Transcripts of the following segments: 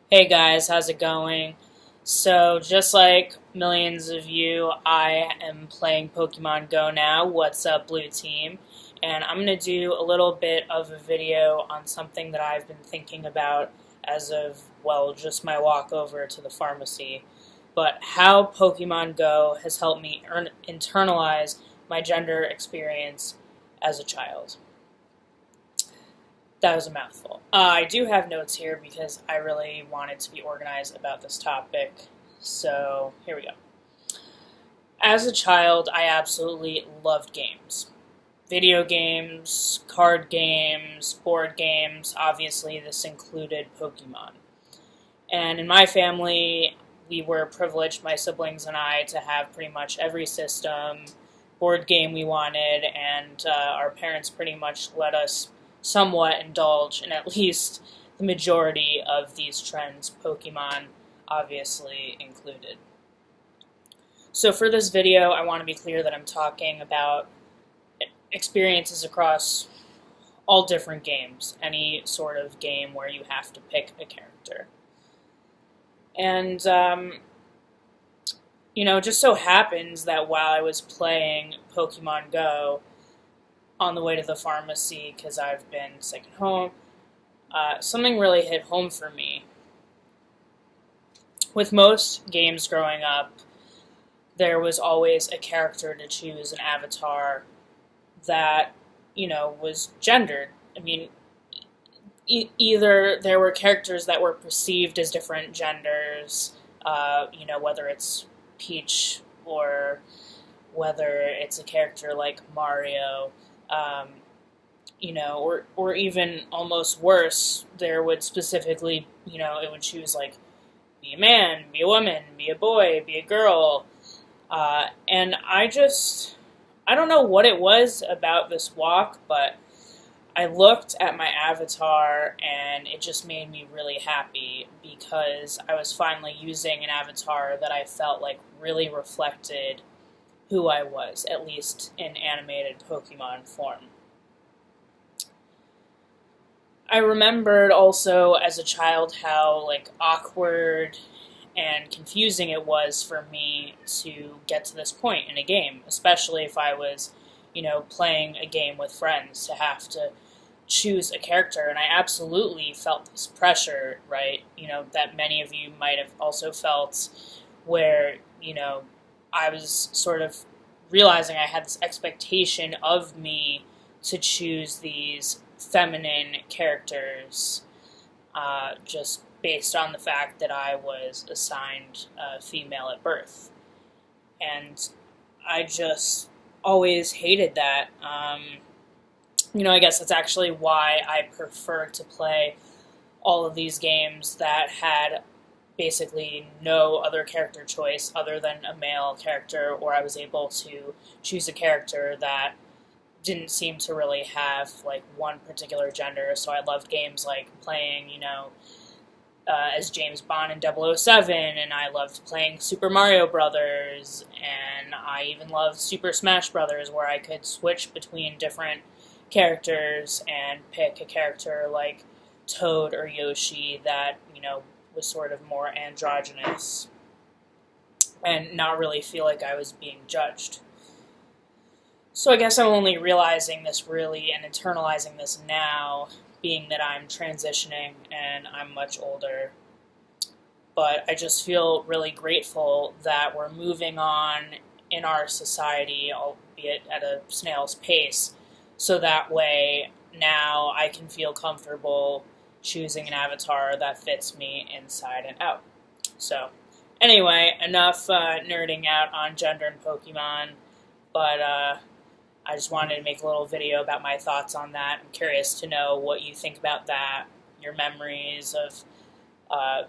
Hey guys, how's it going? So, just like millions of you, I am playing Pokemon Go now. What's up, Blue Team? And I'm going to do a little bit of a video on something that I've been thinking about as of, well, just my walk over to the pharmacy. But how Pokemon Go has helped me internalize my gender experience as a child. That was a mouthful. I do have notes here because I really wanted to be organized about this topic. So, here we go. As a child, I absolutely loved games. Video games, card games, board games. Obviously, this included Pokemon. And in my family, we were privileged, my siblings and I, to have pretty much every system, board game we wanted, and our parents pretty much let us somewhat indulge in at least the majority of these trends, Pokemon obviously included. So for this video, I want to be clear that I'm talking about experiences across all different games, any sort of game where you have to pick a character. And, it just so happens that while I was playing Pokemon Go, on the way to the pharmacy because I've been sick at home, something really hit home for me. With most games growing up, there was always a character to choose, an avatar that, was gendered. I mean, either there were characters that were perceived as different genders, whether it's Peach or whether it's a character like Mario, or even almost worse, there would specifically, it would choose like, be a man, be a woman, be a boy, be a girl, and I don't know what it was about this walk, but I looked at my avatar and it just made me really happy because I was finally using an avatar that I felt like really reflected who I was, at least in animated Pokemon form. I remembered also as a child how awkward and confusing it was for me to get to this point in a game, especially if I was, playing a game with friends to have to choose a character, and I absolutely felt this pressure, right? That many of you might have also felt where, I was sort of realizing I had this expectation of me to choose these feminine characters just based on the fact that I was assigned female at birth. And I just always hated that. I guess that's actually why I prefer to play all of these games that had basically no other character choice other than a male character, or I was able to choose a character that didn't seem to really have one particular gender. So I loved games like playing, as James Bond in 007, and I loved playing Super Mario Brothers, and I even loved Super Smash Brothers, where I could switch between different characters and pick a character like Toad or Yoshi that, was sort of more androgynous and not really feel like I was being judged. So I guess I'm only realizing this really and internalizing this now, being that I'm transitioning and I'm much older. But I just feel really grateful that we're moving on in our society, albeit at a snail's pace, so that way now I can feel comfortable choosing an avatar that fits me inside and out. So anyway, enough nerding out on gender and Pokemon, but I just wanted to make a little video about my thoughts on that. I'm curious to know what you think about that, your memories of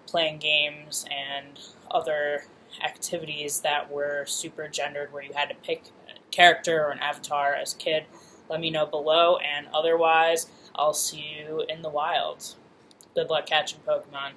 playing games and other activities that were super gendered where you had to pick a character or an avatar as a kid. Let me know below, and otherwise, I'll see you in the wild. Good luck catching Pokemon.